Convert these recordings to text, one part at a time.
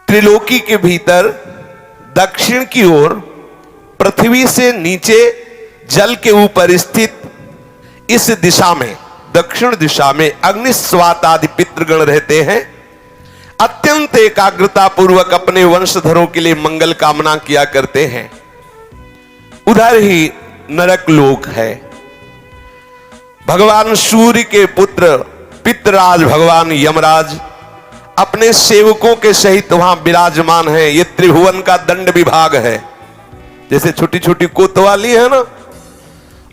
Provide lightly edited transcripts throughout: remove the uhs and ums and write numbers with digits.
त्रिलोकी के भीतर दक्षिण की ओर पृथ्वी से नीचे जल के ऊपर स्थित इस दिशा में, दक्षिण दिशा में अग्निस्वात आदि पितृगण रहते हैं। अत्यंत एकाग्रता पूर्वक अपने वंशधरों के लिए मंगल कामना किया करते हैं। उधर ही नरक लोक है। भगवान सूर्य के पुत्र पितराज भगवान यमराज अपने सेवकों के सहित वहां विराजमान है। ये त्रिभुवन का दंड विभाग है। जैसे छोटी छोटी कोतवाली है ना,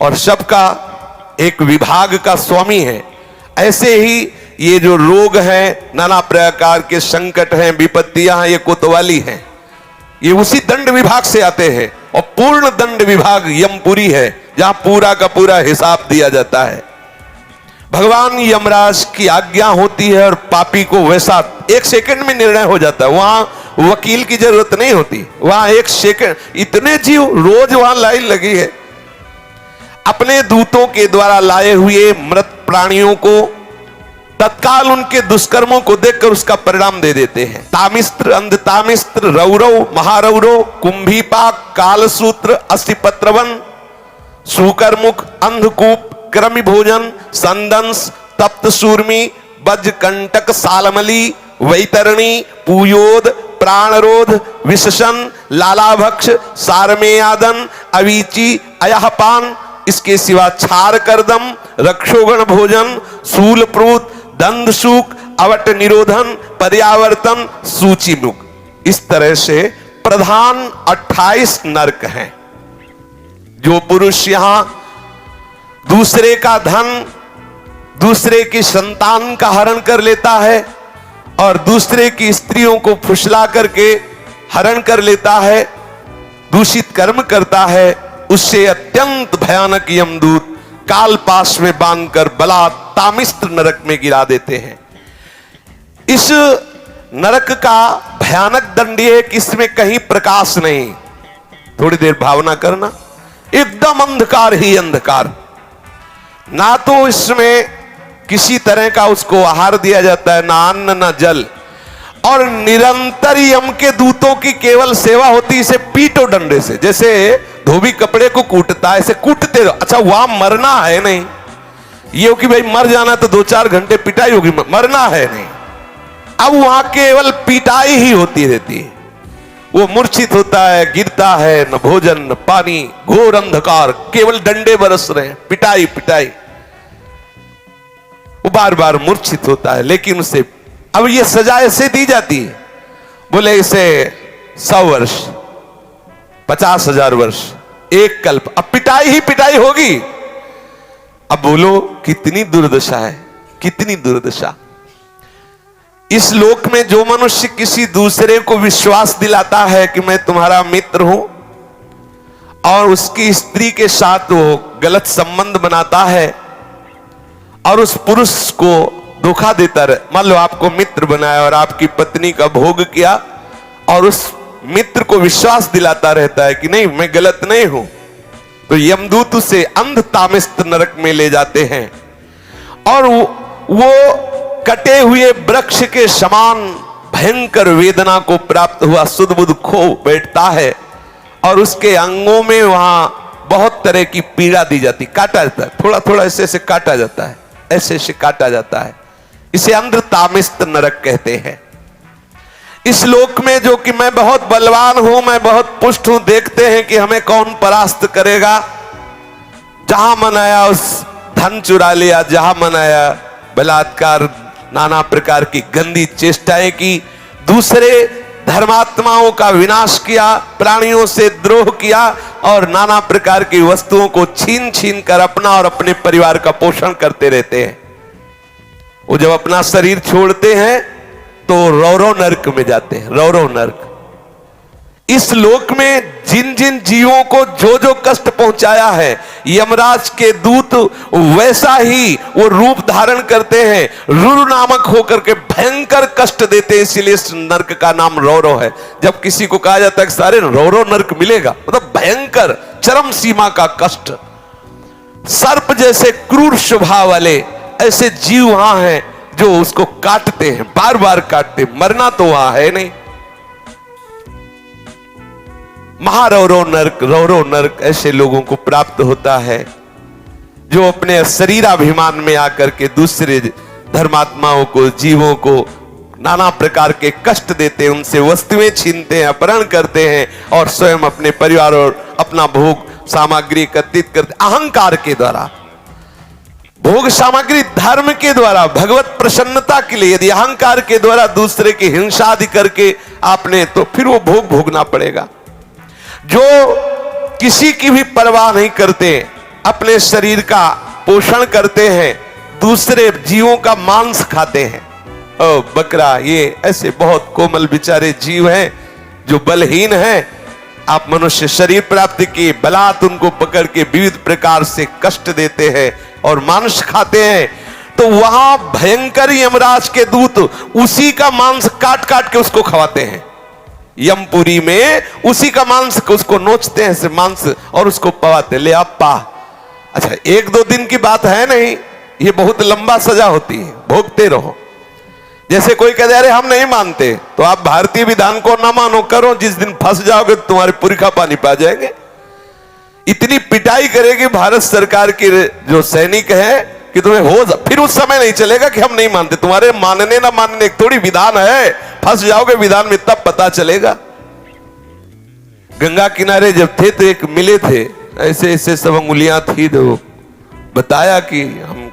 और सबका एक विभाग का स्वामी है, ऐसे ही ये जो रोग हैं, नाना प्रकार के संकट हैं, विपत्तियां हैं, ये कोतवाली हैं। ये उसी दंड विभाग से आते हैं। और पूर्ण दंड विभाग यमपुरी है, जहां पूरा का पूरा हिसाब दिया जाता है। भगवान यमराज की आज्ञा होती है और पापी को वैसा एक सेकंड में निर्णय हो जाता है। वहां वकील की जरूरत नहीं होती। वहां एक सेकंड, इतने जीव रोज वहां लाइन लगी है। अपने दूतों के द्वारा लाए हुए मृत प्राणियों को तत्काल उनके दुष्कर्मों को देखकर उसका परिणाम दे देते हैं। तामिस्त्र, अंधतामिस्त्र, रौरव, महारौरव, कुंभीपाक, कालसूत्र, अस्थिपत्रवन, सूकरमुख, अंधकूप, क्रमि भोजन, संदंस, तप्त सूर्मी, वज्रकंटक, सालमली, वैतरणी, पूयोद, प्राणरोध, विशसन, लालाभक्ष, सारमेयादन, अवीची, अयहपान, इसके सिवा क्षार करदम, रक्षोगण भोजन, शूलप्रूत, दंदसूक, अवट निरोधन, पर्यावर्तन, सूचिमुख। इस तरह से प्रधान 28 नरक हैं। जो पुरुष यहां दूसरे का धन, दूसरे की संतान का हरण कर लेता है और दूसरे की स्त्रियों को फुसला करके हरण कर लेता है, दूषित कर्म करता है, उससे अत्यंत भयानक यमदूत काल पाश में बांधकर बला तामिस्त्र नरक में गिरा देते हैं। इस नरक का भयानक दंड है कि इसमें कहीं प्रकाश नहीं। थोड़ी देर भावना करना, एकदम अंधकार ही अंधकार। ना तो इसमें किसी तरह का उसको आहार दिया जाता है, ना अन्न ना जल, और निरंतर यम के दूतों की केवल सेवा होती। इसे पीटो डंडे से, जैसे धोबी कपड़े को कूटता है, ऐसे कूटते रहो। अच्छा, वहां मरना है नहीं, ये हो कि भाई मर जाना तो 2-4 घंटे पिटाई होगी, मरना है नहीं। अब वहां केवल पिटाई ही होती रहती है। वो मूर्छित होता है, गिरता है, न भोजन न पानी, घोर अंधकार, केवल डंडे बरस रहे हैं, पिटाई पिटाई। वो बार बार मूर्छित होता है, लेकिन उसे अब ये सजा ऐसे दी जाती है, बोले इसे 100 वर्ष, 50,000 वर्ष, एक कल्प। अब पिटाई ही पिटाई होगी। अब बोलो कितनी दुर्दशा है, कितनी दुर्दशा। इस लोक में जो मनुष्य किसी दूसरे को विश्वास दिलाता है कि मैं तुम्हारा मित्र हूं, और उसकी स्त्री के साथ वो गलत संबंध बनाता है और उस पुरुष को धोखा देता रहे। मान लो आपको मित्र बनाया और आपकी पत्नी का भोग किया, और उस मित्र को विश्वास दिलाता रहता है कि नहीं मैं गलत नहीं हूं, तो यमदूत उसे अंधतामिस्त्र नरक में ले जाते हैं। और वो कटे हुए वृक्ष के समान भयंकर वेदना को प्राप्त हुआ सुध बुध खो बैठता है, और उसके अंगों में वहां बहुत तरह की पीड़ा दी जाती, काटा जाता है, थोड़ा थोड़ा ऐसे ऐसे काटा जाता है, ऐसे ऐसे काटा जाता है। इसे अंधतामिस्त्र नरक कहते हैं। इस लोक में जो कि मैं बहुत बलवान हूं, मैं बहुत पुष्ट हूं, देखते हैं कि हमें कौन परास्त करेगा। जहां मन आया उस धन चुरा लिया, जहां मन आया बलात्कार, नाना प्रकार की गंदी चेष्टाएं की, दूसरे धर्मात्माओं का विनाश किया, प्राणियों से द्रोह किया, और नाना प्रकार की वस्तुओं को छीन छीन कर अपना और अपने परिवार का पोषण करते रहते हैं। वो जब अपना शरीर छोड़ते हैं तो रौरव नरक में जाते हैं, रौरव नरक। इस लोक में जिन जिन जीवों को जो जो कष्ट पहुंचाया है, यमराज के दूत वैसा ही वो रूप धारण करते हैं, रुरु नामक होकर के भयंकर कष्ट देते हैं। इसीलिए इस नरक का नाम रौरव है। जब किसी को कहा जाता है कि सारे रौरव नरक मिलेगा, मतलब भयंकर चरम सीमा का कष्ट। सर्प जैसे क्रूर स्वभाव वाले ऐसे जीव वहां हैं जो उसको काटते हैं, बार बार काटते। मरना तो वहां है नहीं, महारौरो नरक, रौरो नरक ऐसे लोगों को प्राप्त होता है जो अपने शरीराभिमान में आकर के दूसरे धर्मात्माओं को, जीवों को नाना प्रकार के कष्ट देते हैं, उनसे वस्तुएं छीनते हैं, अपहरण करते हैं और स्वयं अपने परिवार और अपना भोग सामग्री एकत्रित करते, अहंकार के द्वारा भोग सामग्री, धर्म के द्वारा, भगवत प्रसन्नता के लिए। यदि अहंकार के द्वारा दूसरे की हिंसा आदि करके आपने, तो फिर वो भोग भोगना पड़ेगा। जो किसी की भी परवाह नहीं करते, अपने शरीर का पोषण करते हैं, दूसरे जीवों का मांस खाते हैं। ओ बकरा, ये ऐसे बहुत कोमल बेचारे जीव हैं जो बलहीन हैं। आप मनुष्य शरीर प्राप्त किए, बलात् उनको पकड़ के विविध प्रकार से कष्ट देते हैं और मांस खाते हैं, तो वहां भयंकर यमराज के दूत उसी का मांस काट काट के उसको खवाते हैं। यमपुरी में उसी का मांस उसको नोचते हैं से मांस और उसको पवाते, ले आप पा। अच्छा, एक दो दिन की बात है नहीं, ये बहुत लंबा सजा होती है, भोगते रहो। जैसे कोई कह दे अरे हम नहीं मानते, तो आप भारतीय विधान को ना मानो, करो, जिस दिन फंस जाओगे तुम्हारे पुरखा पानी पा जाएंगे। इतनी पिटाई करेगी भारत सरकार की जो सैनिक है कि तुम्हें हो, फिर उस समय नहीं चलेगा कि हम नहीं मानते। तुम्हारे मानने ना मानने एक थोड़ी विधान है, फंस जाओगे विधान में तब पता चलेगा। गंगा किनारे जब थे तो एक मिले थे, ऐसे ऐसे सब अंगुलियां थी, तो बताया कि हम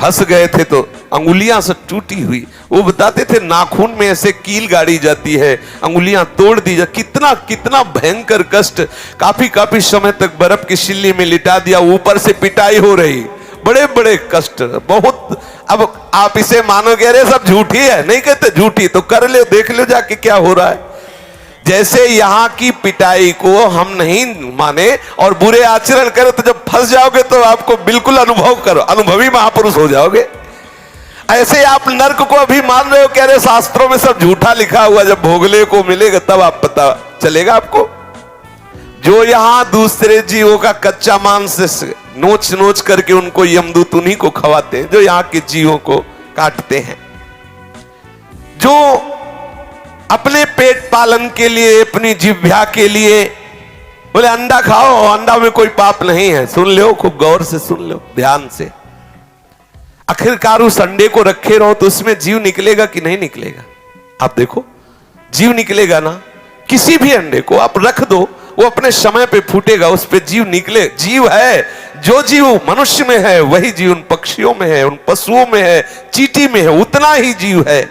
फंस गए थे तो अंगुलियां से टूटी हुई। वो बताते थे नाखून में ऐसे कील गाड़ी जाती है, अंगुलियां तोड़ दी जाती, कितना कितना भयंकर कष्ट। काफी काफी समय तक बर्फ की सिल्ली में लिटा दिया, ऊपर से पिटाई हो रही, बड़े बड़े कष्ट बहुत। अब आप इसे मानोगे अरे सब झूठी है, नहीं कहते झूठी, तो कर ले, देख लो जाके क्या हो रहा है। जैसे यहां की पिटाई को हम नहीं माने और बुरे आचरण करें, तो जब फंस जाओगे तो आपको बिल्कुल अनुभव करो, अनुभवी महापुरुष हो जाओगे। ऐसे आप नर्क को अभी मान रहे हो, कह रहे शास्त्रों में सब झूठा लिखा हुआ, जब भोगले को मिलेगा तब आप पता चलेगा आपको। जो यहां दूसरे जीवों का कच्चा मांस नोच नोच करके उनको यमदूत उन्हीं को खवाते हैं, जो यहां के जीवों को काटते हैं। जो अपने पेट पालन के लिए, अपनी जिह्वा के लिए बोले अंडा खाओ, अंडा में कोई पाप नहीं है। सुन लो, खूब गौर से सुन लो, ध्यान से। आखिरकार उस अंडे को रखे रहो तो उसमें जीव निकलेगा कि नहीं निकलेगा? आप देखो, जीव निकलेगा ना। किसी भी अंडे को आप रख दो, वो अपने समय पे फूटेगा, उस पे जीव निकले। जीव है, जो जीव मनुष्य में है वही जीव उन पक्षियों में है, उन पशुओं में है, चींटी में है, उतना ही जीव है।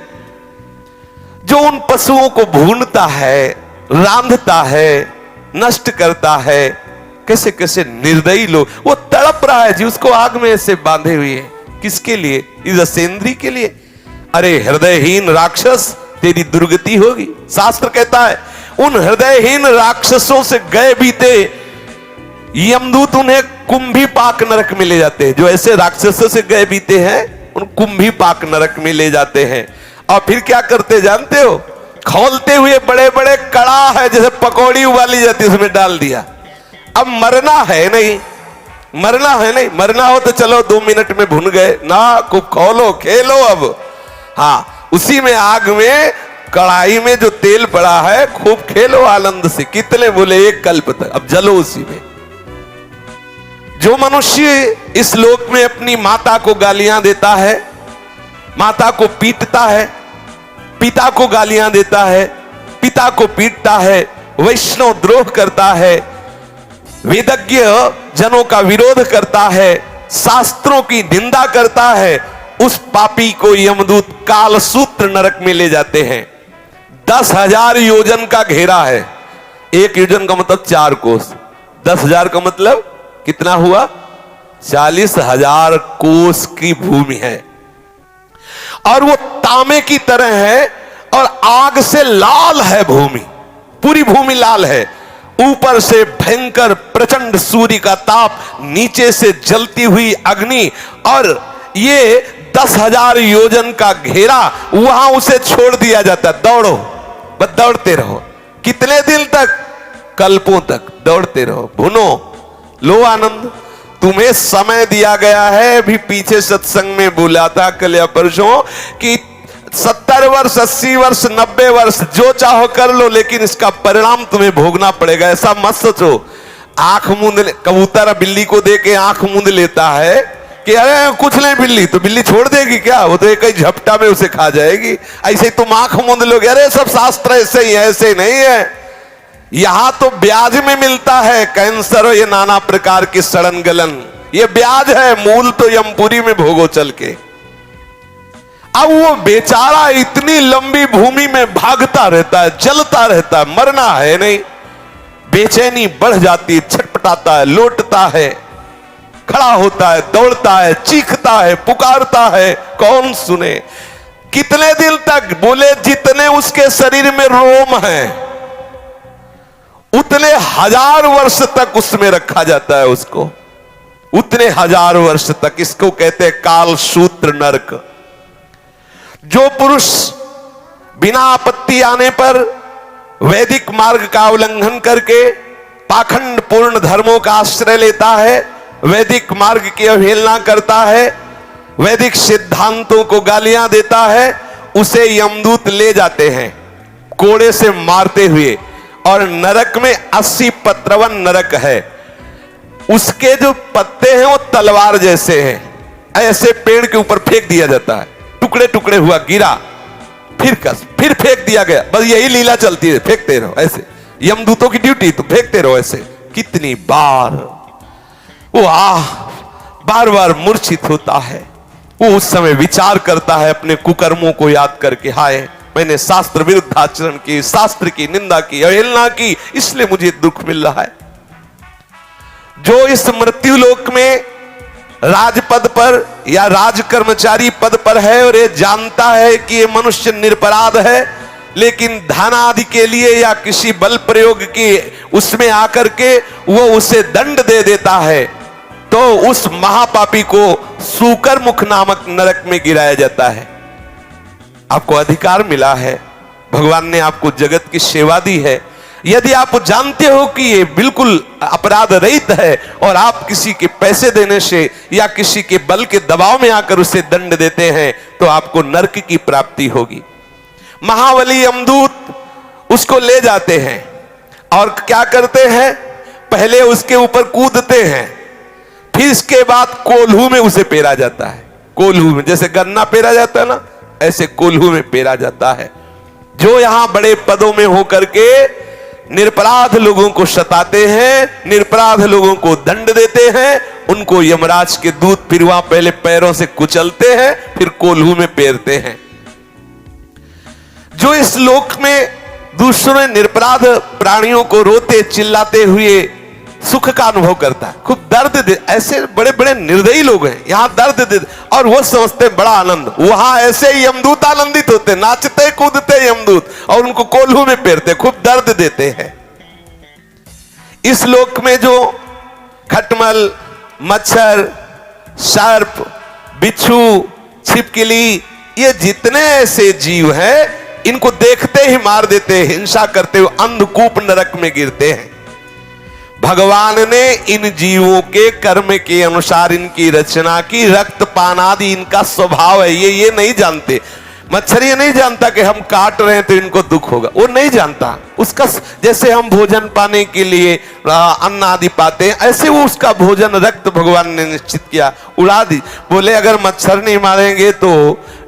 जो उन पशुओं को भूनता है, रांधता है, नष्ट करता है। कैसे कैसे निर्दयी लोग, वो तड़प रहा है जी, उसको आग में ऐसे बांधे हुए है। किसके लिए? इस असेंद्री के लिए। अरे हृदयहीन राक्षस, तेरी दुर्गति होगी। शास्त्र कहता है उन हृदयहीन राक्षसों से गए बीते यमदूत उन्हें कुंभी पाक नरक में ले जाते हैं। जो ऐसे राक्षसों से गए बीते हैं उन कुंभी पाक नरक में ले जाते हैं। और फिर क्या करते जानते हो? खौलते हुए बड़े बड़े कड़ा है, जैसे पकौड़ी उबाली जाती है, उसमें डाल दिया। अब मरना है नहीं, मरना है नहीं, मरना हो तो चलो 2 मिनट में भुन गए ना, खूब खोलो, खेलो। अब हाँ, उसी में आग में, कढ़ाई में जो तेल पड़ा है, खूब खेलो आनंद से। कितने बोले? 1 कल्प तक। अब जलो उसी में। जो मनुष्य इस लोक में अपनी माता को गालियां देता है, माता को पीटता है, पिता को गालियां देता है, पिता को पीटता है, वैष्णव द्रोह करता है, वेदज्ञ जनों का विरोध करता है, शास्त्रों की निंदा करता है, उस पापी को यमदूत कालसूत्र नरक में ले जाते हैं। 10,000 योजन का घेरा है। 1 योजन का मतलब 4 कोस। 10,000 का मतलब कितना हुआ? 40,000 कोस की भूमि है। और वो तांबे की तरह है और आग से लाल है भूमि, पूरी भूमि लाल है। ऊपर से भयंकर प्रचंड सूर्य का ताप, नीचे से जलती हुई अग्नि, और ये 10,000 योजन का घेरा, वहां उसे छोड़ दिया जाता है। दौड़ो, बस दौड़ते रहो। कितने दिन तक? कल्पों तक दौड़ते रहो, भुनो, लो आनंद। तुम्हें समय दिया गया है। भी पीछे सत्संग में बोला था कल या परसों कि 70 वर्ष, 80 वर्ष, 90 वर्ष जो चाहो कर लो, लेकिन इसका परिणाम तुम्हें भोगना पड़ेगा। ऐसा मत सोचो। आंख मूंद, कबूतर बिल्ली को दे के आंख मूंद लेता है कि अरे कुछ नहीं बिल्ली, तो बिल्ली छोड़ देगी क्या? वो तो एक ही झपटा में उसे खा जाएगी। ऐसे ही तुम आंख मूंद लोगे, अरे सब शास्त्र ऐसे ही है, ऐसे नहीं है। यहां तो ब्याज में मिलता है कैंसर, ये नाना प्रकार की सड़न गलन, ये ब्याज है। मूल तो यमपुरी में भोगो चल के। अब वो बेचारा इतनी लंबी भूमि में भागता रहता है, जलता रहता है, मरना है नहीं। बेचैनी बढ़ जाती, छटपटाता है, लोटता है, खड़ा होता है, दौड़ता है, चीखता है, पुकारता है, कौन सुने? कितने दिन तक? बोले जितने उसके शरीर में रोम है उतने 1000 वर्ष तक उसमें रखा जाता है उसको, उतने 1000 वर्ष तक। इसको कहते हैं काल सूत्र नरक। जो पुरुष बिना आपत्ति आने पर वैदिक मार्ग का उल्लंघन करके पाखंड पूर्ण धर्मों का आश्रय लेता है, वैदिक मार्ग की अवहेलना करता है, वैदिक सिद्धांतों को गालियां देता है, उसे यमदूत ले जाते हैं कोड़े से मारते हुए। और नरक में 80 पत्रवन नरक है। उसके जो पत्ते हैं वो तलवार जैसे हैं, ऐसे पेड़ के ऊपर फेंक दिया जाता है, टुकड़े टुकड़े हुआ, गिरा, फिर फेंक दिया गया। बस यही लीला चलती है, फेंकते रहो ऐसे। यमदूतों की ड्यूटी तो फेंकते रहो ऐसे। कितनी बार वो बार बार मूर्छित होता है। वो उस समय विचार करता है अपने कुकर्मों को याद करके, हाय मैंने शास्त्र विरुद्ध आचरण की, शास्त्र की निंदा की, अवहेलना की, इसलिए मुझे दुख मिल रहा है। जो इस मृत्यु लोक में राजपद पर या राज कर्मचारी पद पर है और ये जानता है कि ये मनुष्य निरपराध है, लेकिन धन आदि के लिए या किसी बल प्रयोग की उसमें आकर के वो उसे दंड दे देता है, तो उस महापापी को सूकर मुख नामक नरक में गिराया जाता है। आपको अधिकार मिला है, भगवान ने आपको जगत की सेवा दी है। यदि आप जानते हो कि ये बिल्कुल अपराध रहित है और आप किसी के पैसे देने से या किसी के बल के दबाव में आकर उसे दंड देते हैं, तो आपको नरक की प्राप्ति होगी। महाबली यमदूत उसको ले जाते हैं और क्या करते हैं? पहले उसके ऊपर कूदते हैं, फिर इसके बाद कोल्हू में उसे पेरा जाता है। कोल्हू में, जैसे गन्ना पेरा जाता है ना, ऐसे कोल्हू में पेरा जाता है। जो यहां बड़े पदों में होकर के निरपराध लोगों को सताते हैं, निरपराध लोगों को दंड देते हैं, उनको यमराज के दूत फिर वहां पहले पैरों से कुचलते हैं, फिर कोल्हू में पेरते हैं। जो इस लोक में दूसरे निरपराध प्राणियों को रोते चिल्लाते हुए सुख का अनुभव करता है, खूब दर्द दे, ऐसे बड़े बड़े निर्दयी लोग हैं, यहां दर्द दे और वो समझते बड़ा आनंद। वहां ऐसे ही यमदूत आनंदित होते, नाचते कूदते यमदूत और उनको कोल्हू में पेरते, खूब दर्द देते हैं। इस लोक में जो खटमल, मच्छर, सर्प, बिच्छू, छिपकली, ये जितने ऐसे जीव हैं, इनको देखते ही मार देते हैं, हिंसा करते हुए अंधकूप नरक में गिरते हैं। भगवान ने इन जीवों के कर्म के अनुसार इनकी रचना की। रक्तपान आदि इनका स्वभाव है, ये नहीं जानते। मच्छर ये नहीं जानता कि हम काट रहे हैं तो इनको दुख होगा, वो नहीं जानता। उसका जैसे हम भोजन पाने के लिए अन्न आदि पाते हैं, ऐसे वो उसका भोजन रक्त भगवान ने निश्चित किया, उड़ा दी। बोले अगर मच्छर नहीं मारेंगे तो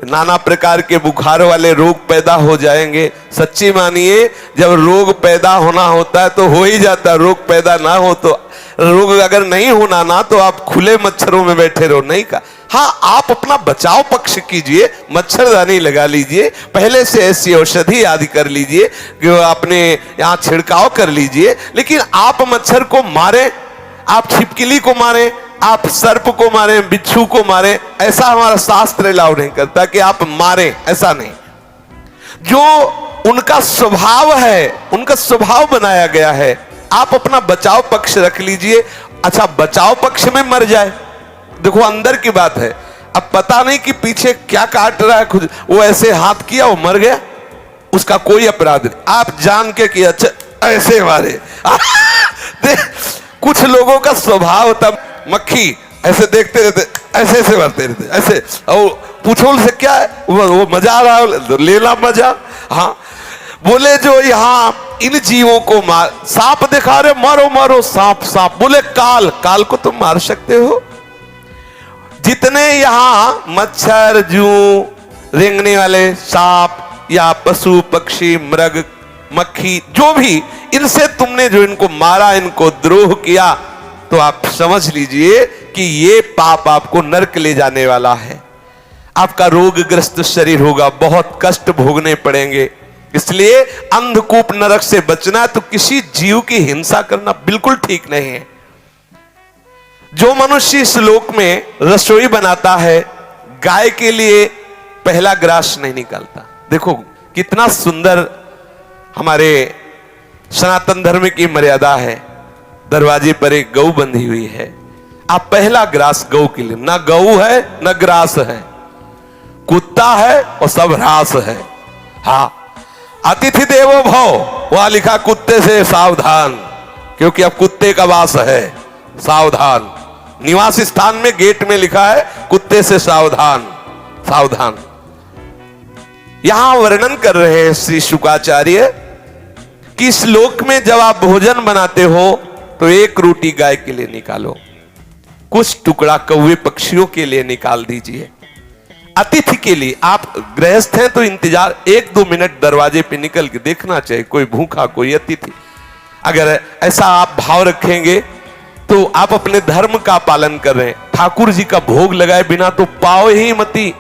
नाना प्रकार के बुखार वाले रोग पैदा हो जाएंगे। सच्ची मानिए, जब रोग पैदा होना होता है तो हो ही जाता है, रोग पैदा ना हो तो रोग अगर नहीं होना ना, तो आप खुले मच्छरों में बैठे रहो, नहीं का। हाँ, आप अपना बचाव पक्ष कीजिए, मच्छरदानी लगा लीजिए, पहले से ऐसी औषधि आदि कर लीजिए कि अपने यहाँ छिड़काव कर लीजिए, लेकिन आप मच्छर को मारे, आप छिपकली को मारे, आप सर्प को मारे, बिच्छू को मारे, ऐसा हमारा शास्त्र अलाउ नहीं करता कि आप मारे, ऐसा नहीं। जो उनका स्वभाव है, उनका स्वभाव बनाया गया है, आप अपना बचाव पक्ष रख लीजिए। अच्छा, बचाव पक्ष में मर जाए, देखो अंदर की बात है, अब पता नहीं कि पीछे क्या काट रहा है, खुद वो ऐसे हाथ किया, वो मर गया, उसका कोई अपराध नहीं। आप जान के कि अच्छा ऐसे मारे कुछ लोगों का स्वभाव होता, मक्खी ऐसे देखते रहते, ऐसे ऐसे मरते रहते, ऐसे, और पूछो से क्या है, वो मजा आ रहा है, लेना मजा। हाँ, बोले जो यहाँ इन जीवों को मार, सांप दिखा रहे, मारो मारो सांप सांप। बोले काल, काल को तुम मार सकते हो? जितने यहां मच्छर, जू, रेंगने वाले सांप या पशु पक्षी मृग मक्खी जो भी, इनसे तुमने जो इनको मारा, इनको द्रोह किया, तो आप समझ लीजिए कि ये पाप आपको नरक ले जाने वाला है। आपका रोगग्रस्त शरीर होगा, बहुत कष्ट भोगने पड़ेंगे। इसलिए अंधकूप नरक से बचना है तो किसी जीव की हिंसा करना बिल्कुल ठीक नहीं है। जो मनुष्य इस लोक में रसोई बनाता है, गाय के लिए पहला ग्रास नहीं निकालता। देखो कितना सुंदर हमारे सनातन धर्म की मर्यादा है। दरवाजे पर एक गऊ बंधी हुई है, आप पहला ग्रास गऊ के लिए, ना गऊ है ना ग्रास है, कुत्ता है और सब ह्रास है। हाँ, अतिथि देवो भव, वहां लिखा कुत्ते से सावधान, क्योंकि अब कुत्ते का वास है, सावधान। निवास स्थान में गेट में लिखा है कुत्ते से सावधान, सावधान। यहां वर्णन कर रहे हैं श्री शुकाचार्य कि इस लोक में जब आप भोजन बनाते हो तो एक रोटी गाय के लिए निकालो, कुछ टुकड़ा कौवे पक्षियों के लिए निकाल दीजिए। अतिथि के लिए, आप गृहस्थ हैं तो इंतजार 1-2 मिनट दरवाजे पे निकल के देखना चाहिए, कोई भूखा कोई अतिथि। अगर ऐसा आप भाव रखेंगे तो आप अपने धर्म का पालन कर रहे हैं। ठाकुर जी का भोग लगाए बिना तो पाओ ही मती,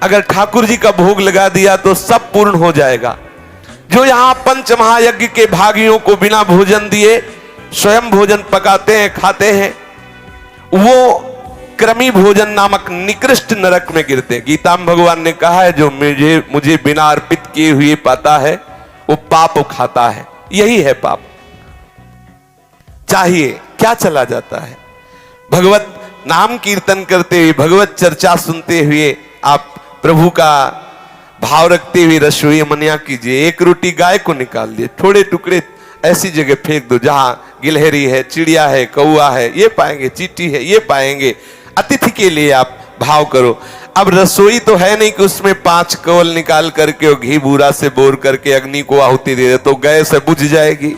अगर ठाकुर जी का भोग लगा दिया तो सब पूर्ण हो जाएगा। जो यहां पंच महायज्ञ के भागियों को बिना भोजन दिए स्वयं भोजन पकाते हैं, खाते हैं, वो क्रमी भोजन नामक निकृष्ट नरक में गिरते हैं। गीता में भगवान ने कहा है जो मुझे बिना अर्पित किए हुए पाता है वो पाप खाता है। यही है पाप। चाहिए क्या चला जाता है? भगवत नाम कीर्तन करते हुए, भगवत चर्चा सुनते हुए आप प्रभु का भाव रखते हुए रसोई मनिया कीजिए। एक रोटी गाय को निकाल दिए, थोड़े टुकड़े ऐसी जगह फेंक दो जहां गिलहरी है, चिड़िया है, कौआ है, ये पाएंगे, चींटी है, ये पाएंगे। अतिथि के लिए आप भाव करो। अब रसोई तो है नहीं कि उसमें 5 कवल निकाल करके और घी बूरा से बोर करके अग्नि को आहुति दे दे, तो गैस से बुझ जाएगी।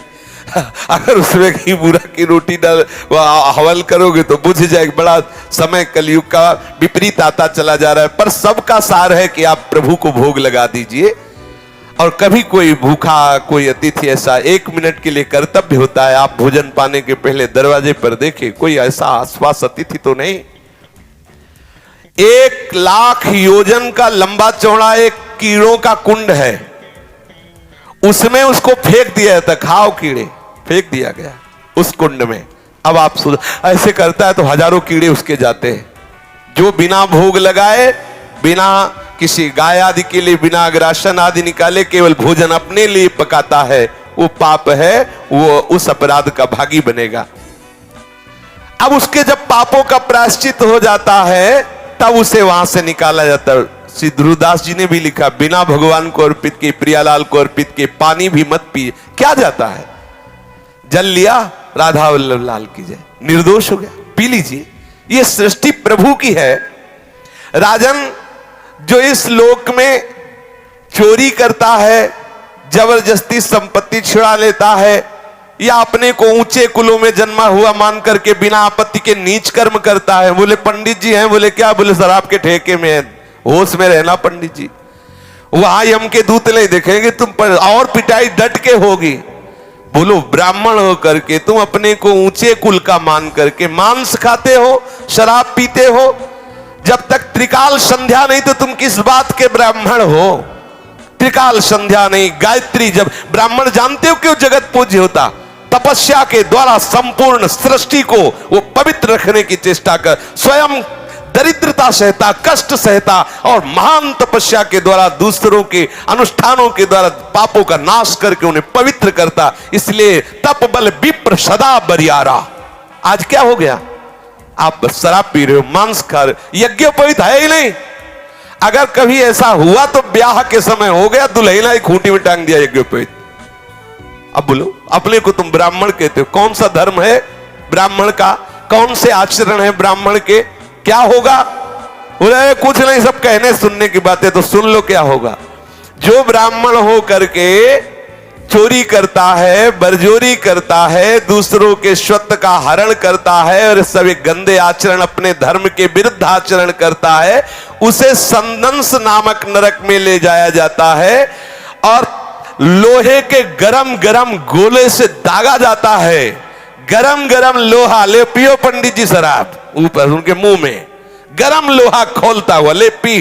अगर उसमें घी बूरा की रोटी डाल हवल करोगे तो बुझ जाएगी। बड़ा समय कलयुग का विपरीत आता चला जा रहा है। पर सबका सार है कि आप प्रभु को भोग लगा दीजिए। और कभी कोई भूखा कोई अतिथि ऐसा 1 मिनट के लिए कर्तव्य होता है, आप भोजन पाने के पहले दरवाजे पर देखें कोई ऐसा आसपास अतिथि तो नहीं। 1 लाख योजन का लंबा चौड़ा एक कीड़ों का कुंड है, उसमें उसको फेंक दिया जाता, खाओ कीड़े, फेंक दिया गया उस कुंड में। अब आप ऐसे करता है तो हजारों कीड़े उसके जाते हैं। जो बिना भोग लगाए, बिना किसी गाय आदि के लिए बिना अग्रासन आदि निकाले केवल भोजन अपने लिए पकाता है, वो पाप है, वो उस अपराध का भागी बनेगा। अब उसके जब पापों का प्रायश्चित हो जाता है तब उसे वहां से निकाला जाता है। श्री ध्रुवदास जी ने भी लिखा, बिना भगवान को अर्पित के, प्रियालाल को अर्पित के पानी भी मत पिए। क्या जाता है? जल लिया, राधा वल्लभ लाल की जय, निर्दोष हो गया, पी लीजिए। ये सृष्टि प्रभु की है। राजन जो इस लोक में चोरी करता है, जबरदस्ती संपत्ति छुड़ा लेता है, या अपने को ऊंचे कुलों में जन्मा हुआ मान करके बिना आपत्ति के नीच कर्म करता है। बोले पंडित जी हैं, बोले क्या? बोले सर आपके ठेके में है, होश में रहना पंडित जी, वहां यम के दूत नहीं देखेंगे तुम पर, और पिटाई डट के होगी। बोलो ब्राह्मण हो करके तुम अपने को ऊंचे कुल का मान करके मांस खाते हो, शराब पीते हो। जब तक त्रिकाल संध्या नहीं तो तुम किस बात के ब्राह्मण हो? त्रिकाल संध्या नहीं, गायत्री, जब ब्राह्मण जानते हो क्यों जगत पूज्य होता? तपस्या के द्वारा संपूर्ण सृष्टि को वो पवित्र रखने की चेष्टा कर, स्वयं दरिद्रता सहता, कष्ट सहता, और महान तपस्या के द्वारा दूसरों के अनुष्ठानों के द्वारा पापों का नाश करके उन्हें पवित्र करता। इसलिए तप बल विप्र सदा बरियारा। आज क्या हो गया? आप शराब पी रहे हो, मांस खा रहे हो, यज्ञोपवीत है ही नहीं। अगर कभी ऐसा हुआ तो ब्याह के समय हो गया, दुल्हन ही खूंटी में टांग दिया यज्ञोपवीत। अब बोलो, अपने को तुम ब्राह्मण कहते हो, कौन सा धर्म है ब्राह्मण का? कौन से आचरण है ब्राह्मण के? क्या होगा? बोले कुछ नहीं, सब कहने सुनने की बातें, तो सुन लो क्या होगा। जो ब्राह्मण हो करके चोरी करता है, बरजोरी करता है, दूसरों के स्वत्त का हरण करता है और सभी गंदे आचरण, अपने धर्म के विरुद्ध आचरण करता है, उसे संदंस नामक नरक में ले जाया जाता है और लोहे के गरम गरम गोले से दागा जाता है। गरम गरम लोहा, ले पियो पंडित जी शराब, ऊपर उनके मुंह में गरम लोहा खोलता हुआ, ले पी।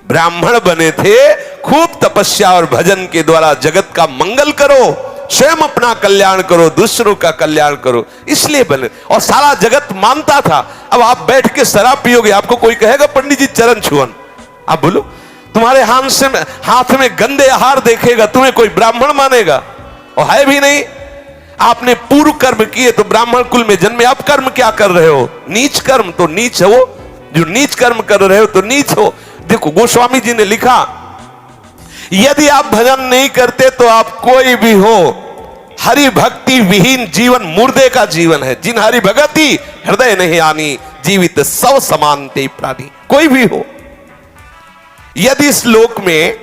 ब्राह्मण बने थे, खूब तपस्या और भजन के द्वारा जगत का मंगल करो, स्वयं अपना कल्याण करो, दूसरों का कल्याण करो, इसलिए बने। और सारा जगत मानता था। अब आप बैठ के शराब पियोगे, आपको कोई कहेगा पंडित जी चरण छुअन? आप बोलो, तुम्हारे हाथ में गंदे आहार देखेगा, तुम्हें कोई ब्राह्मण मानेगा? और है भी नहीं। आपने पूर्व कर्म किए तो ब्राह्मण कुल में जन्मे, आप कर्म क्या कर रहे हो? नीच कर्म, तो नीच हो। जो नीच कर्म कर रहे हो तो नीच हो। देखो गोस्वामी जी ने लिखा, यदि आप भजन नहीं करते तो आप कोई भी हो, हरि भक्ति विहीन जीवन मुर्दे का जीवन है। जिन हरि भगति हृदय नहीं आनी, जीवित सब समानते प्राणी। कोई भी हो, यदि इस लोक में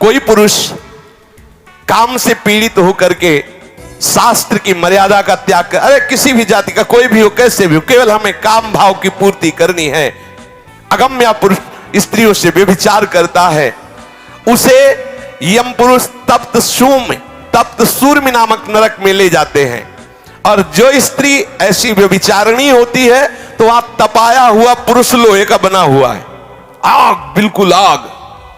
कोई पुरुष काम से पीड़ित होकर के शास्त्र की मर्यादा का त्याग कर, अरे किसी भी जाति का कोई भी हो, कैसे भी हो, केवल हमें काम भाव की पूर्ति करनी है, अगम्य पुरुष स्त्रियों से व्यभिचार करता है, उसे यम पुरुष तप्त सूर्य नामक नरक में ले जाते हैं। और जो स्त्री ऐसी व्यभिचारिणी होती है तो वहां तपाया हुआ पुरुष लोहे का बना हुआ है, आग, बिल्कुल आग,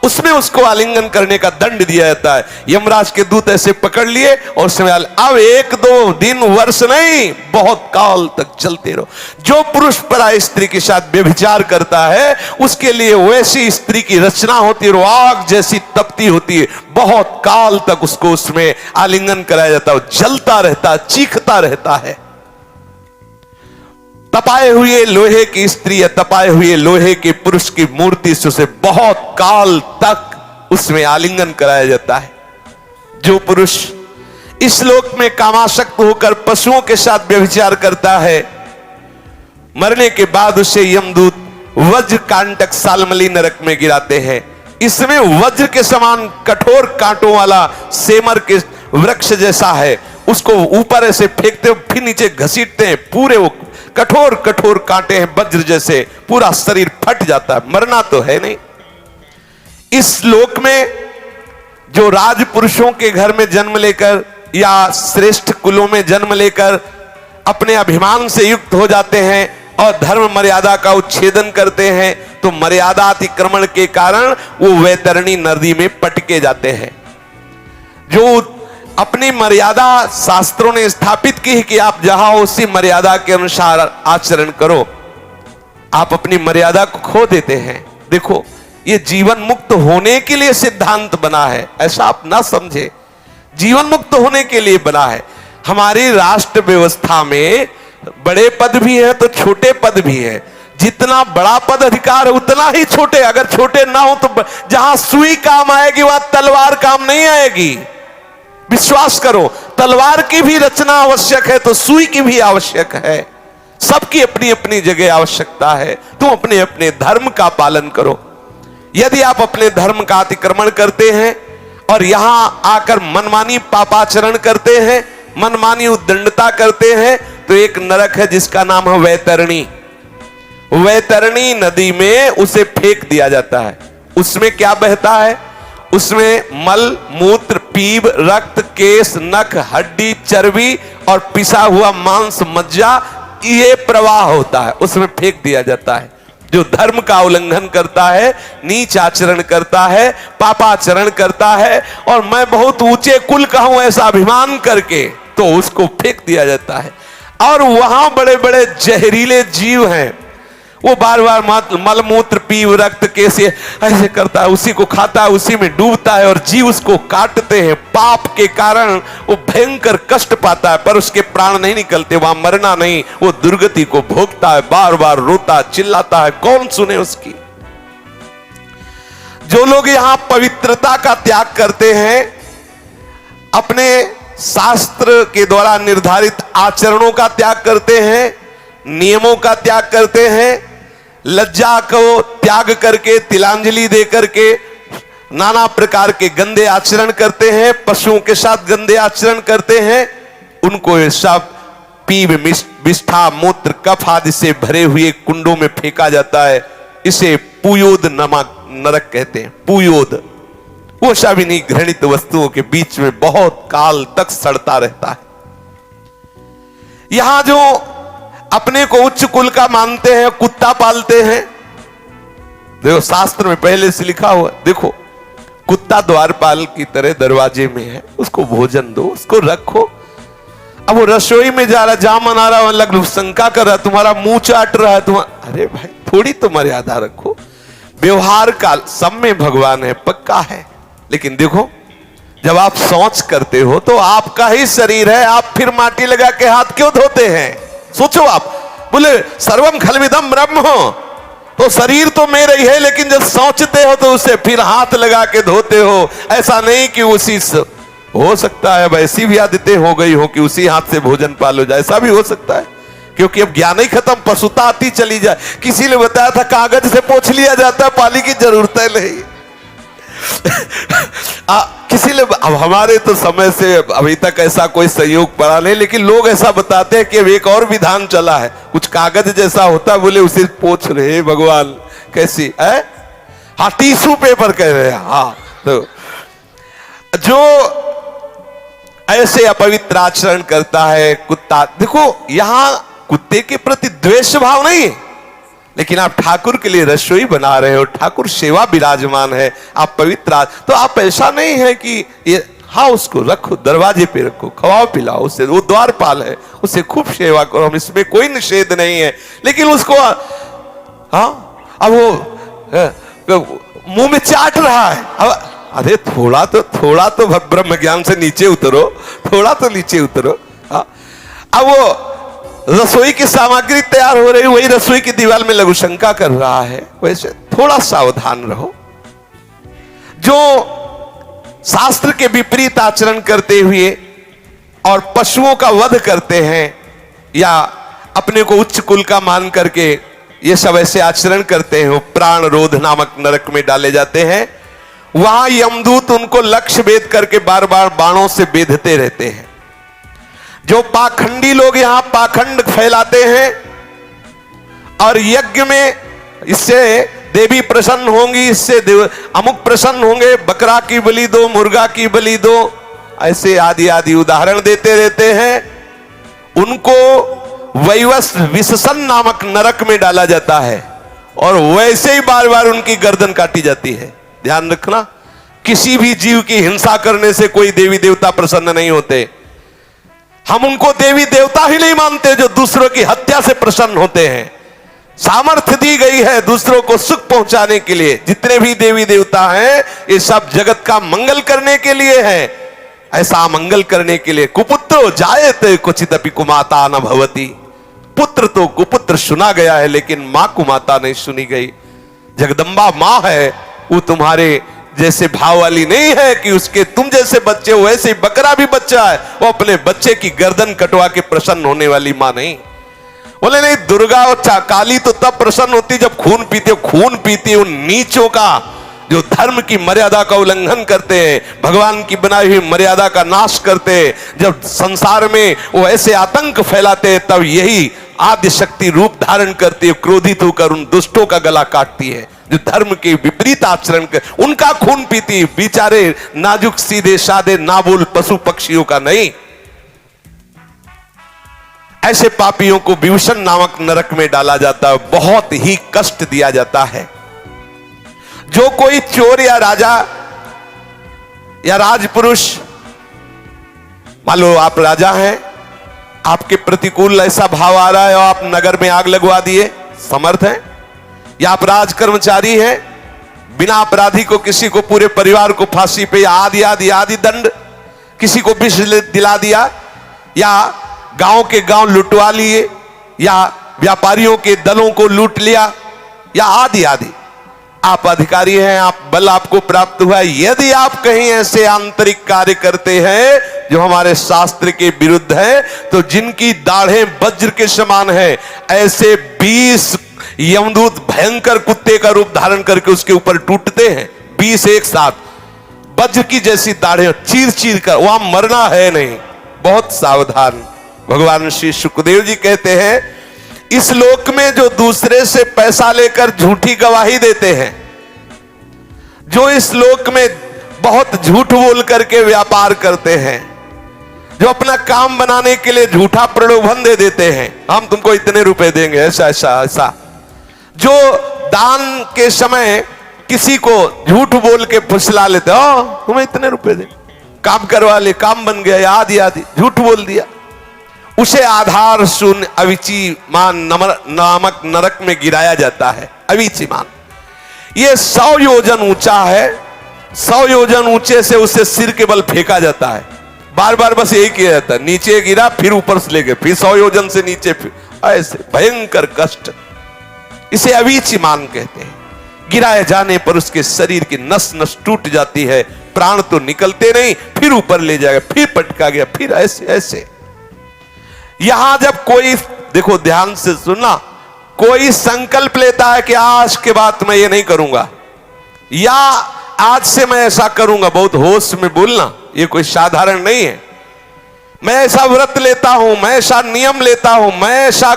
उसमें उसको आलिंगन करने का दंड दिया जाता है। यमराज के दूत ऐसे पकड़ लिए और उसमें अब 1-2 दिन वर्ष नहीं, बहुत काल तक चलते रहो। जो पुरुष पराई स्त्री के साथ व्यभिचार करता है उसके लिए वैसी स्त्री की रचना होती है, आग जैसी तपती होती है, बहुत काल तक उसको उसमें आलिंगन कराया जाता है, जलता रहता है, चीखता रहता है। तपाए हुए लोहे की स्त्री या तपाए हुए लोहे के पुरुष की मूर्ति से उसे बहुत काल तक उसमें आलिंगन कराया जाता है। जो पुरुष इस लोक में कामासक्त होकर पशुओं के साथ व्यभिचार करता है, मरने के बाद उसे यमदूत वज्र कांटक सालमली नरक में गिराते हैं। इसमें वज्र के समान कठोर कांटों वाला सेमर के वृक्ष जैसा है, उसको ऊपर ऐसे फेंकते हो, फिर नीचे घसीटते हैं, पूरे वो कठोर कठोर कांटे हैं वज्र जैसे, पूरा शरीर फट जाता है। मरना तो है नहीं। इस लोक में जो राजपुरुषों के घर में जन्म लेकर या श्रेष्ठ कुलों में जन्म लेकर अपने अभिमान से युक्त हो जाते हैं और धर्म मर्यादा का उच्छेदन करते हैं, तो मर्यादा अतिक्रमण के कारण वो वैतरणी नदी में पटके जाते हैं। जो अपनी मर्यादा शास्त्रों ने स्थापित की है कि आप जहां हो उसी मर्यादा के अनुसार आचरण करो, आप अपनी मर्यादा को खो देते हैं। देखो, ये जीवन मुक्त होने के लिए सिद्धांत बना है, ऐसा आप ना समझे। जीवन मुक्त होने के लिए बना है। हमारी राष्ट्र व्यवस्था में बड़े पद भी है तो छोटे पद भी है। जितना बड़ा पद अधिकार है उतना ही छोटे, अगर छोटे ना हो तो जहां सुई काम आएगी वहां तलवार काम नहीं आएगी। विश्वास करो, तलवार की भी रचना आवश्यक है तो सुई की भी आवश्यक है। सबकी अपनी अपनी जगह आवश्यकता है। तुम अपने अपने धर्म का पालन करो। यदि आप अपने धर्म का अतिक्रमण करते हैं और यहां आकर मनमानी पापाचरण करते हैं, मनमानी उद्दंडता करते हैं, तो एक नरक है जिसका नाम है वैतरणी। वैतरणी नदी में उसे फेंक दिया जाता है। उसमें क्या बहता है? उसमें मल, मूत्र, पीप, रक्त, केश, नख, हड्डी, चर्बी और पिसा हुआ मांस, मज्जा, ये प्रवाह होता है, उसमें फेंक दिया जाता है। जो धर्म का उल्लंघन करता है, नीच आचरण करता है, पापाचरण करता है और मैं बहुत ऊंचे कुल का हूं ऐसा अभिमान करके, तो उसको फेंक दिया जाता है। और वहां बड़े बड़े जहरीले जीव हैं, वो बार बार मलमूत्र, पीव, रक्त, केस ऐसे करता है, उसी को खाता है, उसी में डूबता है और जीव उसको काटते हैं। पाप के कारण वो भयंकर कष्ट पाता है पर उसके प्राण नहीं निकलते, वहां मरना नहीं, वो दुर्गति को भोगता है, बार बार रोता चिल्लाता है, कौन सुने उसकी। जो लोग यहां पवित्रता का त्याग करते हैं, अपने शास्त्र के द्वारा निर्धारित आचरणों का त्याग करते हैं, नियमों का त्याग करते हैं, लज्जा को त्याग करके, तिलांजलि दे करके नाना प्रकार के गंदे आचरण करते हैं, पशुओं के साथ गंदे आचरण करते हैं, उनको ये सब पीव, विष्ठा, मूत्र, कफ आदि से भरे हुए कुंडों में फेंका जाता है। इसे पुयोद नरक कहते हैं। पुयोद वो शाविनी घृणित वस्तुओं के बीच में बहुत काल तक सड़ता रहता है। यहां जो अपने को उच्च कुल का मानते हैं, कुत्ता पालते हैं, देखो शास्त्र में पहले से लिखा हुआ, देखो कुत्ता द्वारपाल की तरह दरवाजे में है, उसको भोजन दो, उसको रखो। अब वो रसोई में जा रहा, जहां मना रहा, लग शंका कर रहा, तुम्हारा मुंह चाट रहा है, अरे भाई थोड़ी तो मर्यादा रखो। व्यवहार का सब में भगवान है, पक्का है। लेकिन देखो जब आप शौच करते हो तो आपका ही शरीर है, आप फिर माटी लगा के हाथ क्यों धोते हैं? सोचो आप, बोले सर्वम खलविदम ब्रह्म हो, तो शरीर तो मेरा ही है, लेकिन जब सोचते हो तो उसे फिर हाथ लगा के धोते हो। ऐसा नहीं कि उसी से हो सकता है वैसी भी आदतें हो गई हो कि उसी हाथ से भोजन पालो जाए, ऐसा भी हो सकता है, क्योंकि अब ज्ञान ही खत्म, पशुता आती चली जाए। किसी ने बताया था कागज से पोंछ लिया जाता है, पानी की जरूरत है नहीं। किसी ने, अब हमारे तो समय से अभी तक ऐसा कोई संयोग पड़ा नहीं, लेकिन लोग ऐसा बताते हैं कि अब एक और विधान चला है, कुछ कागज जैसा होता है, बोले उसे पोंछ रहे भगवान, कैसी है? हाँ, टिश्यू पेपर कह रहे हैं। हाँ, तो जो ऐसे अपवित्र आचरण करता है कुत्ता, देखो यहां कुत्ते के प्रति द्वेष भाव नहीं है, लेकिन आप ठाकुर के लिए रसोई बना रहे हो, ठाकुर सेवा विराजमान है, आप पवित्र, तो आप ऐसा नहीं है कि ये, हाँ उसको रखो, दरवाजे पे रखो, खवाओ पिलाओ उसे, वो द्वारपाल है, उसे खूब सेवा करो, हम इसमें कोई निषेध नहीं है। लेकिन उसको हाँ, अब वो मुंह में चाट रहा है, अब अरे थोड़ा तो ब्रह्म ज्ञान से नीचे उतरो, थोड़ा तो नीचे उतरो। अब वो रसोई की सामग्री तैयार हो रही, वही रसोई की दीवार में लघु शंका कर रहा है, वैसे थोड़ा सावधान रहो। जो शास्त्र के विपरीत आचरण करते हुए और पशुओं का वध करते हैं या अपने को उच्च कुल का मान करके ये सब ऐसे आचरण करते हैं, वो प्राण रोध नामक नरक में डाले जाते हैं। वहां यमदूत उनको लक्ष्य भेद करके बार बार बाणों से बेधते रहते हैं। जो पाखंडी लोग यहां पाखंड फैलाते हैं और यज्ञ में इससे देवी प्रसन्न होंगी, इससे अमुक प्रसन्न होंगे, बकरा की बलि दो, मुर्गा की बलि दो, ऐसे आदि आदि उदाहरण देते रहते हैं। उनको वैवस विशसन नामक नरक में डाला जाता है और वैसे ही बार बार उनकी गर्दन काटी जाती है। ध्यान रखना, किसी भी जीव की हिंसा करने से कोई देवी देवता प्रसन्न नहीं होते। हम उनको देवी देवता ही नहीं मानते जो दूसरों की हत्या से प्रसन्न होते हैं। सामर्थ्य दी गई है दूसरों को सुख पहुंचाने के लिए। जितने भी देवी देवता हैं ये सब जगत का मंगल करने के लिए है, ऐसा मंगल करने के लिए। कुपुत्रो जायते क्वचिदपि कुमाता न भवति। पुत्र तो कुपुत्र सुना गया है, लेकिन मां कुमाता नहीं सुनी गई। जगदम्बा मां है, वो तुम्हारे जैसे भाव वाली नहीं है कि उसके तुम जैसे बच्चे हो, वैसे ही बकरा भी बच्चा है, वो अपने बच्चे की गर्दन कटवा के प्रसन्न होने वाली मां नहीं। बोले नहीं, दुर्गा और काली तो तब प्रसन्न होती जब खून पीती हो। खून पीती उन नीचों का जो धर्म की मर्यादा का उल्लंघन करते हैं, भगवान की बनाई हुई मर्यादा का नाश करते हैं। जब संसार में वो ऐसे आतंक फैलाते हैं, तब यही आद्य शक्ति रूप धारण करती है, क्रोधित होकर उन दुष्टों का गला काटती है जो धर्म के विपरीत आचरण कर, उनका खून पीती। बेचारे नाजुक सीधे साधे नाबोल पशु पक्षियों का नहीं। ऐसे पापियों को विभूषण नामक नरक में डाला जाता है, बहुत ही कष्ट दिया जाता है। जो कोई चोर या राजा या राजपुरुष, मान लो आप राजा हैं, आपके प्रतिकूल ऐसा भाव आ रहा है और आप नगर में आग लगवा दिए, समर्थ हैं? या आप राज कर्मचारी हैं, बिना अपराधी को किसी को पूरे परिवार को फांसी पे आदि आदि आदि दंड, किसी को विष दिला दिया, या गांव के गांव लुटवा लिए, या व्यापारियों के दलों को लूट लिया, या आदि आदि। आप अधिकारी हैं, आप बल आपको प्राप्त हुआ। यदि आप कहीं ऐसे आंतरिक कार्य करते हैं जो हमारे शास्त्र के विरुद्ध है, तो जिनकी दाढ़ें वज्र के समान है, ऐसे 20 यमदूत भयंकर कुत्ते का रूप धारण करके उसके ऊपर टूटते हैं, 20 एक साथ वज्र की जैसी दाढ़ें चीर चीर कर, वहां मरना है नहीं, बहुत सावधान। भगवान श्री सुखदेव जी कहते हैं इस लोक में जो दूसरे से पैसा लेकर झूठी गवाही देते हैं, जो इस लोक में बहुत झूठ बोल करके व्यापार करते हैं, जो अपना काम बनाने के लिए झूठा प्रलोभन दे देते हैं, हम तुमको इतने रुपए देंगे, ऐसा ऐसा ऐसा, जो दान के समय किसी को झूठ बोल के फुसला लेते, तुम्हें इतने रुपए दे, काम करवा ले, काम बन गया, आदि आदि झूठ बोल दिया, उसे आधार शून्य अविचीमान नामक नरक में गिराया जाता है। अविचीमान ये 100 योजन ऊंचा है, 100 योजन ऊंचे से उसे सिर के बल फेंका जाता है, बार बार बस यही किया जाता है, नीचे गिरा फिर ऊपर से लेके फिर 100 योजन से नीचे, फिर ऐसे भयंकर कष्ट, इसे अविचीमान कहते हैं। गिराए जाने पर उसके शरीर की नस नस टूट जाती है, प्राण तो निकलते नहीं, फिर ऊपर ले जाएगा, फिर पटका गया, फिर ऐसे ऐसे। यहां जब कोई, देखो ध्यान से सुनना, कोई संकल्प लेता है कि आज के बाद मैं ये नहीं करूंगा, या आज से मैं ऐसा करूंगा, बहुत होश में बोलना, ये कोई साधारण नहीं है, मैं ऐसा व्रत लेता हूं, मैं ऐसा नियम लेता हूं, मैं ऐसा,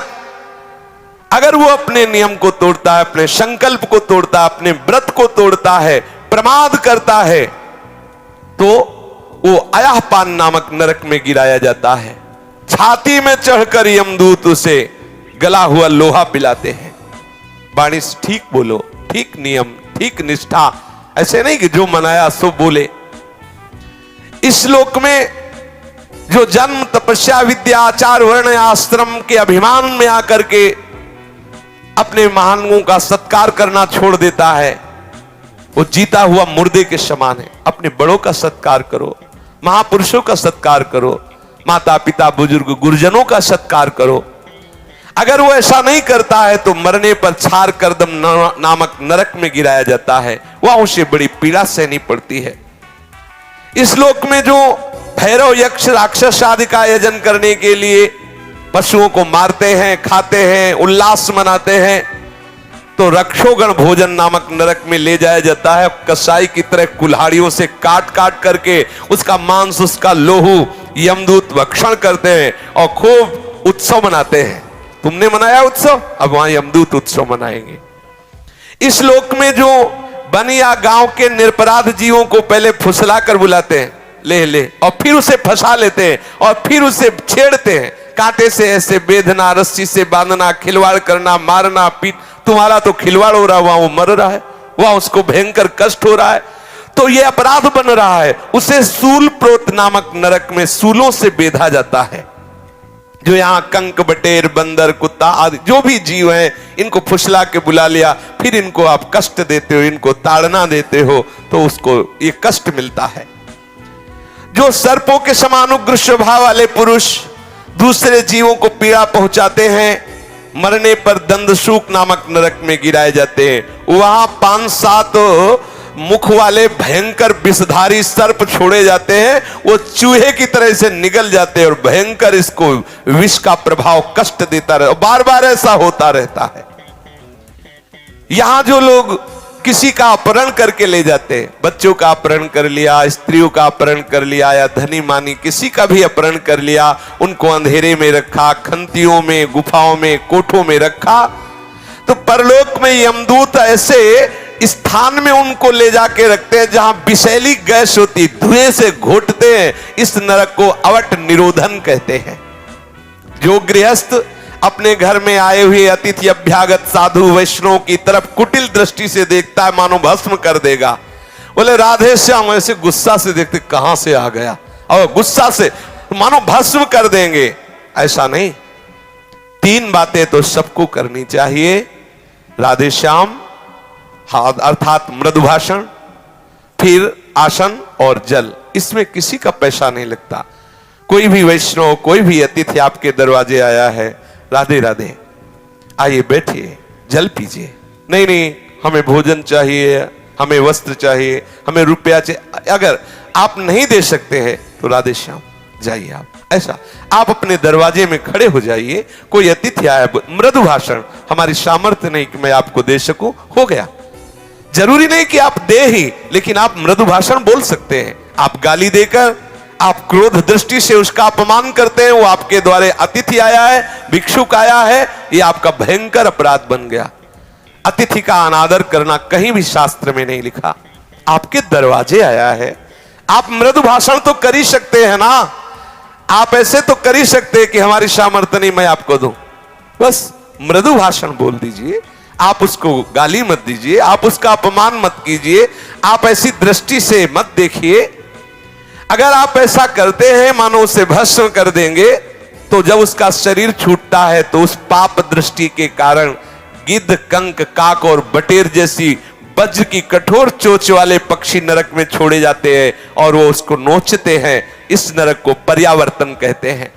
अगर वो अपने नियम को तोड़ता है, अपने संकल्प को तोड़ता है, अपने व्रत को तोड़ता है, प्रमाद करता है, तो वो अयहपान नामक नरक में गिराया जाता है। छाती में चढ़कर यमदूत उसे गला हुआ लोहा पिलाते हैं। वाणी से ठीक बोलो, ठीक नियम, ठीक निष्ठा, ऐसे नहीं कि जो मनाया सो बोले। इस श्लोक में जो जन्म तपस्या विद्या आचार वर्ण आश्रम के अभिमान में आकर के अपने महानों का सत्कार करना छोड़ देता है, वो जीता हुआ मुर्दे के समान है। अपने बड़ों का सत्कार करो, महापुरुषों का सत्कार करो, माता पिता बुजुर्ग गुरुजनों का सत्कार करो। अगर वो ऐसा नहीं करता है तो मरने पर छार करदम नामक नरक में गिराया जाता है, वहां उसे बड़ी पीड़ा सहनी पड़ती है। इस लोक में जो भैरव यक्ष राक्षस आदि का आयोजन करने के लिए पशुओं को मारते हैं, खाते हैं, उल्लास मनाते हैं, तो रक्षोगण भोजन नामक नरक में ले जाया जाता है। कसाई की तरह कुल्हाड़ियों से काट काट करके उसका मांस, उसका लोहू यमदूत भक्षण करते हैं और खूब उत्सव मनाते हैं। तुमने मनाया उत्सव, अब वहां यमदूत उत्सव मनाएंगे। इस लोक में जो बनिया गांव के निरपराध जीवों को पहले फुसला कर बुलाते हैं, ले ले, और फिर उसे फंसा लेते हैं और फिर उसे छेड़ते हैं, कांटे से ऐसे बेधना, रस्सी से बांधना, खिलवाड़ करना, मारना, पीट, तुम्हारा तो खिलवाड़ हो रहा है, वहां वो मर रहा है, वहां उसको भयंकर कष्ट हो रहा है, तो ये अपराध बन रहा है। उसे सूल प्रोत नामक नरक में सूलों से बेधा जाता है। जो यहां कंक, बटेर, बंदर, कुत्ता आदि जो भी जीव हैं, इनको फुसला के बुला लिया, फिर इनको आप कष्ट देते हो, इनको ताड़ना देते हो, तो उसको ये कष्ट मिलता है। जो सर्पों के समान उग्र स्वभाव वाले पुरुष दूसरे जीवों को पीड़ा पहुंचाते हैं, मरने पर दंदसूक नामक नरक में गिराए जाते हैं। वहां 5-7 मुख वाले भयंकर विषधारी सर्प छोड़े जाते हैं, वो चूहे की तरह से निगल जाते हैं और भयंकर इसको विष का प्रभाव कष्ट देता रहता, बार बार ऐसा होता रहता है। यहां जो लोग किसी का अपहरण करके ले जाते हैं, बच्चों का अपहरण कर लिया, स्त्रियों का अपहरण कर लिया, या धनी मानी किसी का भी अपहरण कर लिया, उनको अंधेरे में रखा, खंतियों में, गुफाओं में, कोठों में रखा, तो परलोक में यमदूत ऐसे स्थान में उनको ले जाके रखते हैं जहां विषैली गैस होती, धुएं से घोटते हैं। इस नरक को अवट निरोधन कहते हैं। जो गृहस्थ अपने घर में आए हुए अतिथि अभ्यागत साधु वैष्णव की तरफ कुटिल दृष्टि से देखता है, मानो भस्म कर देगा। बोले राधे श्याम, ऐसे गुस्सा से देखते, कहां से आ गया, और गुस्सा से मानो भस्म कर देंगे, ऐसा नहीं। 3 बातें तो सबको करनी चाहिए, राधे श्याम अर्थात मृदु भाषण, फिर आसन और जल, इसमें किसी का पैसा नहीं लगता। कोई भी वैष्णव, कोई भी अतिथि आपके दरवाजे आया है, राधे राधे, आइए बैठिए, जल पीजिए, नहीं नहीं हमें भोजन चाहिए, हमें वस्त्र चाहिए, हमें रुपया चाहिए, अगर आप नहीं दे सकते हैं तो राधे श्याम जाइए आप। ऐसा आप अपने दरवाजे में खड़े हो जाइए, कोई अतिथि आया, मृदु भाषण, हमारी सामर्थ्य नहीं कि मैं आपको दे सकूं, हो गया। जरूरी नहीं कि आप दे ही, लेकिन आप मृदु भाषण बोल सकते हैं। आप गाली देकर, आप क्रोध दृष्टि से उसका अपमान करते हैं, वो आपके द्वारे अतिथि आया है, भिक्षुक आया है, ये आपका भयंकर अपराध बन गया। अतिथि का अनादर करना कहीं भी शास्त्र में नहीं लिखा। आपके दरवाजे आया है, आप मृदु भाषण तो कर ही सकते हैं ना। आप ऐसे तो कर ही सकते हैं कि हमारी सामर्थ्य नहीं, मैं आपको दूं। बस मृदु भाषण बोल दीजिए, आप उसको गाली मत दीजिए, आप उसका अपमान मत कीजिए, आप ऐसी दृष्टि से मत देखिए। अगर आप ऐसा करते हैं, मानो उसे भस्म कर देंगे, तो जब उसका शरीर छूटता है तो उस पाप दृष्टि के कारण गिद्ध, कंक, काक और बटेर जैसी वज्र की कठोर चोंच वाले पक्षी नरक में छोड़े जाते हैं और वो उसको नोचते हैं। इस नरक को पर्यावर्तन कहते हैं।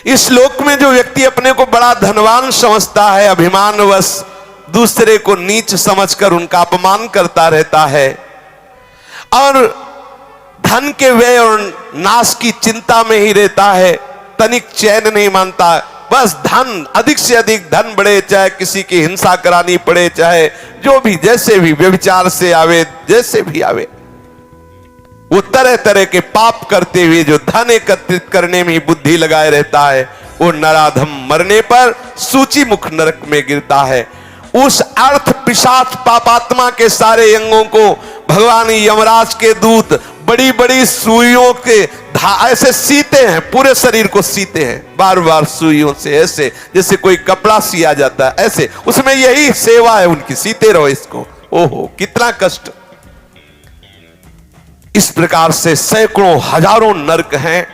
इस लोक में जो व्यक्ति अपने को बड़ा धनवान समझता है, अभिमानवश दूसरे को नीच समझकर उनका अपमान करता रहता है और धन के व्यय और नाश की चिंता में ही रहता है, तनिक चैन नहीं मानता। बस धन, अधिक से अधिक धन बढ़े, चाहे किसी की हिंसा करानी पड़े, चाहे जो भी, जैसे भी, व्यभिचार से आवे, जैसे भी आवे, वो तरह तरह के पाप करते हुए जो धन एकत्रित करने में ही बुद्धि लगाए रहता है, वो नराधम मरने पर सूची मुख नरक में गिरता है। उस अर्थ पिशाच पापात्मा के सारे अंगों को भगवान यमराज के दूत बड़ी बड़ी सुइयों के ऐसे सीते हैं, पूरे शरीर को सीते हैं बार बार सुइयों से, ऐसे जैसे कोई कपड़ा सिया जाता है, ऐसे उसमें यही सेवा है उनकी, सीते रहो इसको। ओहो कितना कष्ट। इस प्रकार से सैकड़ों हजारों नरक हैं।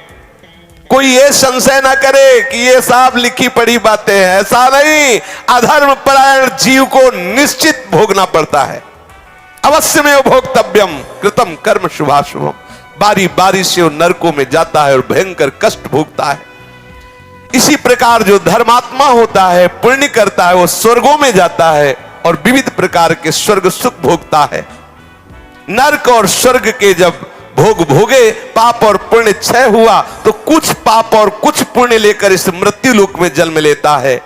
कोई ये संशय ना करे कि ये सब लिखी पढ़ी बातें हैं, ऐसा नहीं। अधर्म परायण जीव को निश्चित भोगना पड़ता है। अवश्य में भोक्तव्यम कृतम कर्म शुभाशुभम। बारी बारी से वो नरकों में जाता है और भयंकर कष्ट भोगता है। इसी प्रकार जो धर्मात्मा होता है, पुण्य करता है, वो स्वर्गों में जाता है और विविध प्रकार के स्वर्ग सुख भोगता है। नरक और स्वर्ग के जब भोग भोगे, पाप और पुण्य क्षय हुआ, तो कुछ पाप और कुछ पुण्य लेकर इस मृत्यु लोक में जन्म लेता है।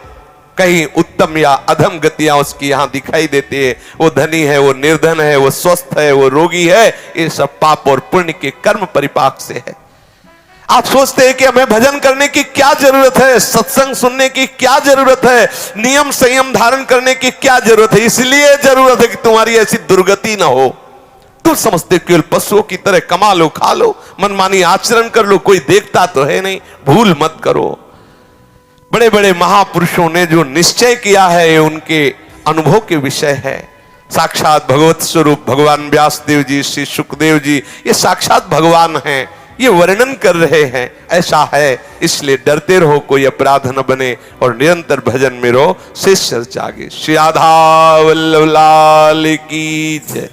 कहीं उत्तम या अधम गतियां उसकी यहां दिखाई देती है। वो धनी है, वो निर्धन है, वो स्वस्थ है, वो रोगी है, ये सब पाप और पुण्य के कर्म परिपाक से है। आप सोचते हैं कि हमें भजन करने की क्या जरूरत है, सत्संग सुनने की क्या जरूरत है, नियम संयम धारण करने की क्या जरूरत है? इसलिए जरूरत है कि तुम्हारी ऐसी दुर्गति ना हो। तुम समझते केवल पशुओं की तरह कमा लो, खा लो, मनमानी आचरण कर लो, कोई देखता तो है नहीं। भूल मत करो। बड़े बड़े महापुरुषों ने जो निश्चय किया है, ये उनके अनुभव के विषय है। साक्षात भगवत स्वरूप भगवान व्यासदेव जी, श्री सुखदेव जी, ये साक्षात भगवान हैं, ये वर्णन कर रहे हैं। ऐसा है, इसलिए डरते रहो, कोई अपराध न बने और निरंतर भजन में रहो। शेष चर्चा आगे। श्री राधा वल्लभ लाल की जय।